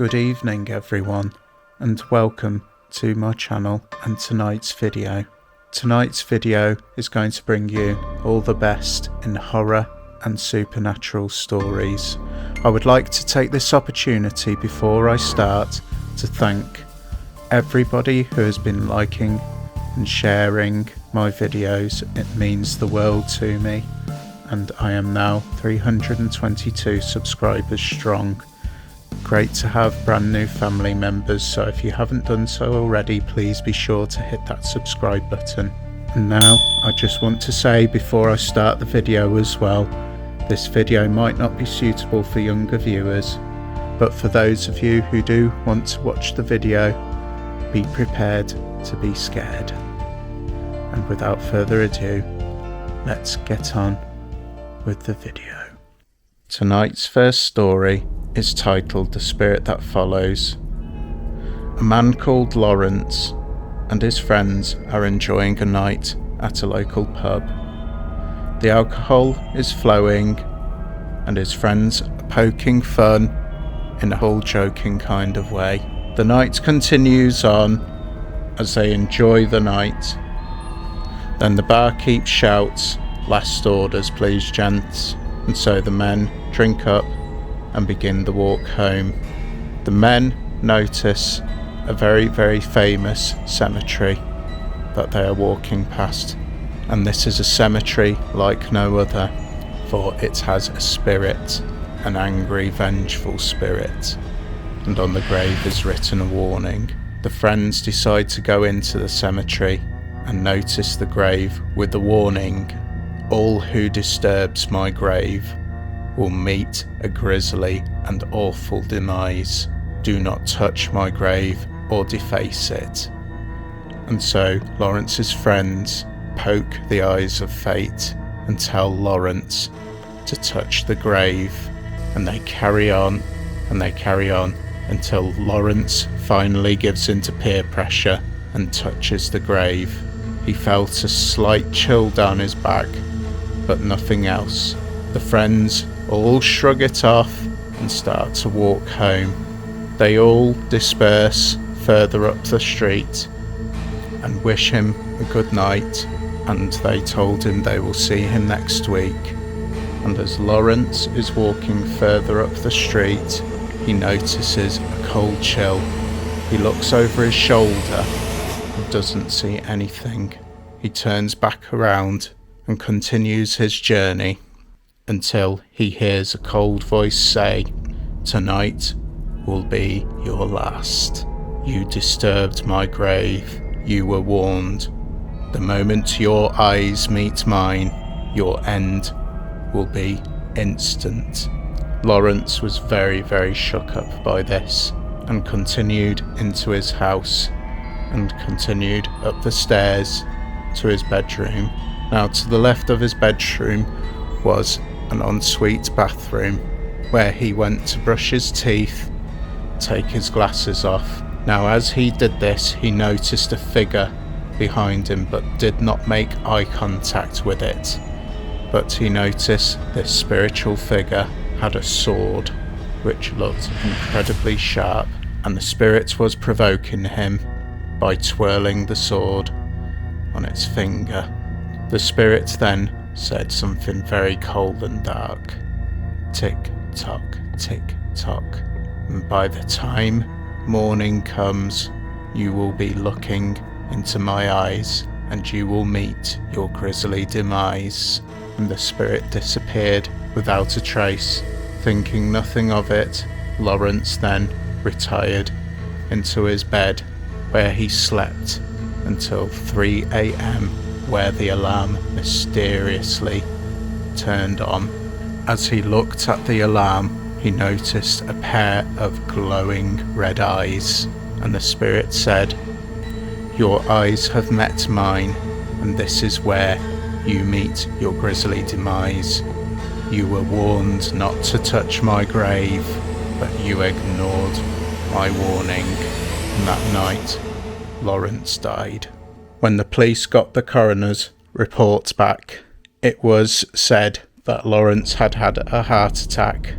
Good evening everyone, and welcome to my channel and tonight's video. Tonight's video is going to bring you all the best in horror and supernatural stories. I would like to take this opportunity before I start to thank everybody who has been liking and sharing my videos. It means the world to me, and I am now 322 subscribers strong. Great to have brand new family members, so if you haven't done so already, please be sure to hit that subscribe button. And now I just want to say before I start the video as well, this video might not be suitable for younger viewers, but for those of you who do want to watch the video, be prepared to be scared. And without further ado, let's get on with the video. Tonight's first story is titled The Spirit That Follows. A man called Lawrence and his friends are enjoying a night at a local pub. The alcohol is flowing and his friends are poking fun in a whole joking kind of way. The night continues on as they enjoy the night. Then the barkeep shouts, "Last orders please gents," and so the men drink up and begin the walk home. The men notice a very, very famous cemetery that they are walking past, and this is a cemetery like no other, for it has a spirit, an angry, vengeful spirit, and on the grave is written a warning. The friends decide to go into the cemetery and notice the grave with the warning, "All who disturbs my grave will meet a grisly and awful demise. Do not touch my grave or deface it." And so Lawrence's friends poke the eyes of fate and tell Lawrence to touch the grave, and they carry on and they carry on until Lawrence finally gives into peer pressure and touches the grave. He felt a slight chill down his back, but nothing else. The friends all shrug it off and start to walk home. They all disperse further up the street and wish him a good night, and they told him they will see him next week. And as Lawrence is walking further up the street, he notices a cold chill. He looks over his shoulder and doesn't see anything. He turns back around and continues his journey until he hears a cold voice say, "Tonight will be your last. You disturbed my grave. You were warned. The moment your eyes meet mine, your end will be instant." Lawrence was very, very shook up by this and continued into his house and continued up the stairs to his bedroom. Now, to the left of his bedroom was an ensuite bathroom where he went to brush his teeth, take his glasses off. Now, as he did this, he noticed a figure behind him but did not make eye contact with it. But he noticed this spiritual figure had a sword which looked incredibly sharp, and the spirit was provoking him by twirling the sword on its finger. The spirit then said something very cold and dark. "Tick tock, tick tock. And by the time morning comes, you will be looking into my eyes and you will meet your grisly demise." And the spirit disappeared without a trace. Thinking nothing of it, Lawrence then retired into his bed, where he slept until 3 a.m, where the alarm mysteriously turned on. As he looked at the alarm, he noticed a pair of glowing red eyes, and the spirit said, "Your eyes have met mine, and this is where you meet your grisly demise. You were warned not to touch my grave, but you ignored my warning." And that night, Lawrence died. When the police got the coroner's report back, it was said that Lawrence had had a heart attack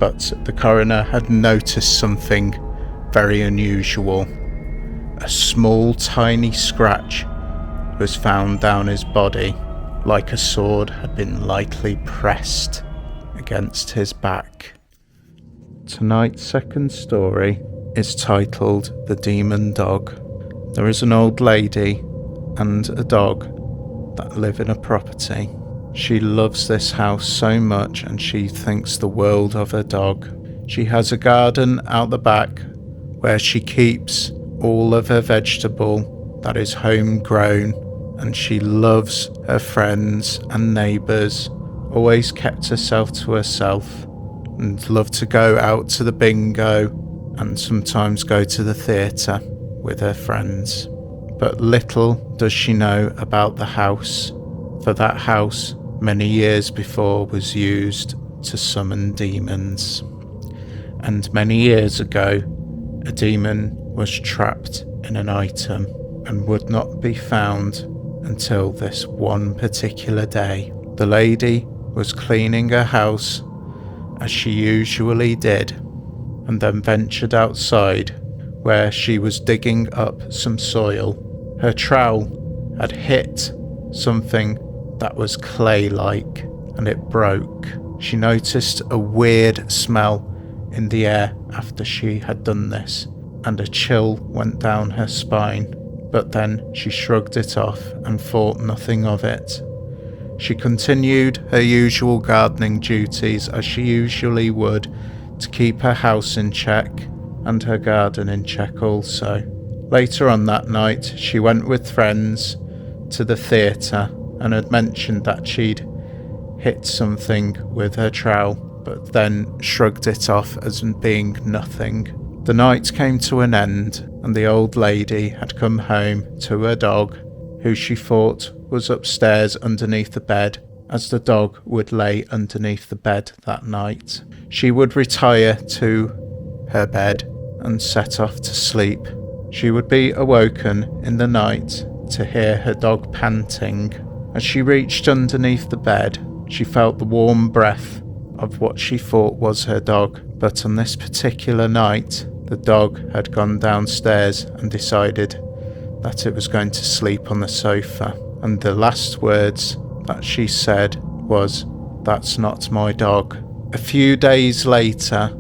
but the coroner had noticed something very unusual. A small, tiny scratch was found down his body, like a sword had been lightly pressed against his back. Tonight's second story is titled The Demon Dog. There is an old lady and a dog that live in a property. She loves this house so much and she thinks the world of her dog. She has a garden out the back where she keeps all of her vegetable that is homegrown, and she loves her friends and neighbours, always kept herself to herself, and loved to go out to the bingo and sometimes go to the theatre with her friends. But little does she know about the house, for that house many years before was used to summon demons. And many years ago, a demon was trapped in an item and would not be found until this one particular day. The lady was cleaning her house as she usually did, and then ventured outside where she was digging up some soil. Her trowel had hit something that was clay-like and it broke. She noticed a weird smell in the air after she had done this, and a chill went down her spine, but then she shrugged it off and thought nothing of it. She continued her usual gardening duties as she usually would, to keep her house in check and her garden in check also. Later on that night, she went with friends to the theatre and had mentioned that she'd hit something with her trowel, but then shrugged it off as being nothing. The night came to an end, and the old lady had come home to her dog, who she thought was upstairs underneath the bed, as the dog would lay underneath the bed that night. She would retire to her bed and set off to sleep. She would be awoken in the night to hear her dog panting. As she reached underneath the bed, she felt the warm breath of what she thought was her dog, but on this particular night, the dog had gone downstairs and decided that it was going to sleep on the sofa, and the last words that she said was, "That's not my dog." A few days later,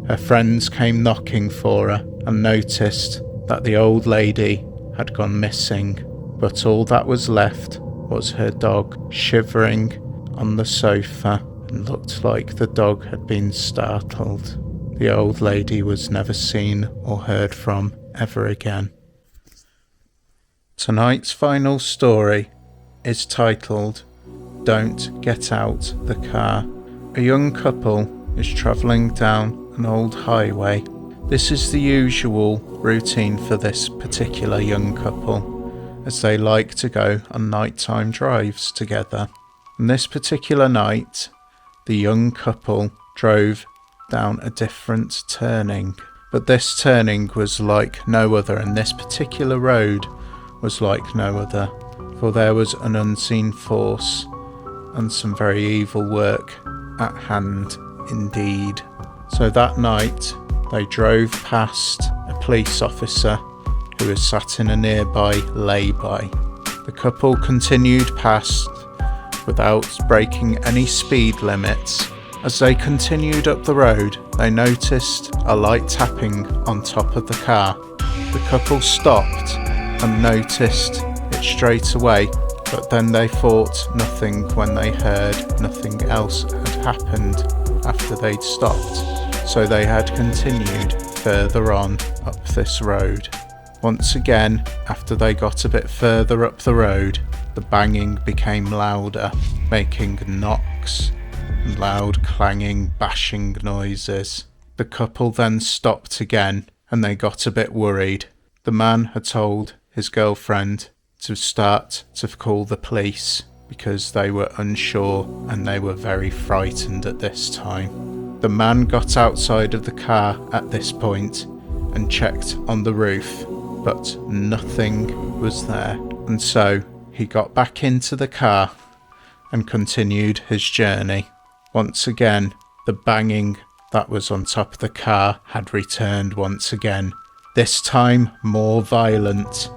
her friends came knocking for her and noticed that the old lady had gone missing, but all that was left was her dog shivering on the sofa, and looked like the dog had been startled. The old lady was never seen or heard from ever again. Tonight's final story is titled Don't Get Out the Car. A young couple is travelling down an old highway. This is the usual routine for this particular young couple, as they like to go on nighttime drives together. And this particular night, the young couple drove down a different turning, but this turning was like no other, and this particular road was like no other, for there was an unseen force and some very evil work at hand indeed. So that night they drove past a police officer who was sat in a nearby lay-by. The couple continued past without breaking any speed limits. As they continued up the road, they noticed a light tapping on top of the car. The couple stopped and noticed it straight away, but then they thought nothing when they heard nothing else had happened after they'd stopped, so they had continued further on up this road. Once again, after they got a bit further up the road, the banging became louder, making knocks and loud clanging, bashing noises. The couple then stopped again, and they got a bit worried. The man had told his girlfriend to start to call the police because they were unsure and they were very frightened at this time. The man got outside of the car at this point and checked on the roof, but nothing was there, and so he got back into the car and continued his journey. Once again, the banging that was on top of the car had returned once again, this time more violent,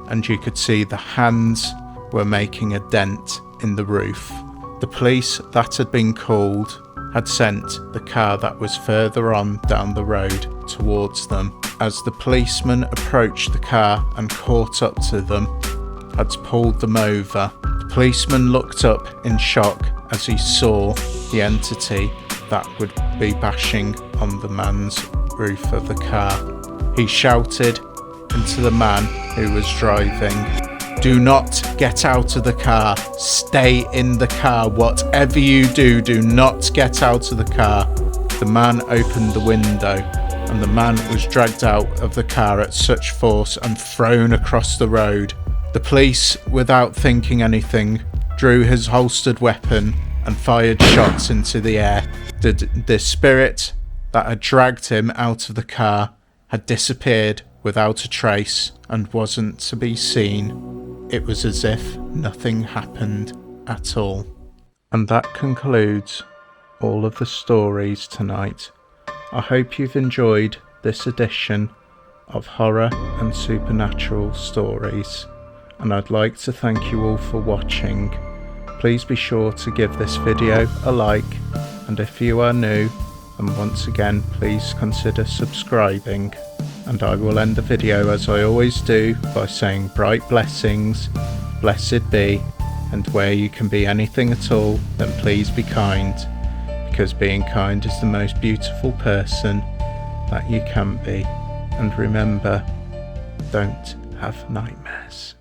and you could see the hands were making a dent in the roof. The police that had been called had sent the car that was further on down the road towards them. As the policeman approached the car and caught up to them, had pulled them over. The policeman looked up in shock as he saw the entity that would be bashing on the man's roof of the car. He shouted into the man who was driving, "Do not get out of the car. Stay in the car. Whatever you do, do not get out of the car." The man opened the window, and the man was dragged out of the car at such force and thrown across the road. The police, without thinking anything, drew his holstered weapon and fired shots into the air. The spirit that had dragged him out of the car had disappeared without a trace and wasn't to be seen. It was as if nothing happened at all. And that concludes all of the stories tonight. I hope you've enjoyed this edition of Horror and Supernatural Stories, and I'd like to thank you all for watching. Please be sure to give this video a like, and if you are new, and once again please consider subscribing. And I will end the video as I always do by saying bright blessings, blessed be, and where you can be anything at all, then please be kind, because being kind is the most beautiful person that you can be. And remember, don't have nightmares.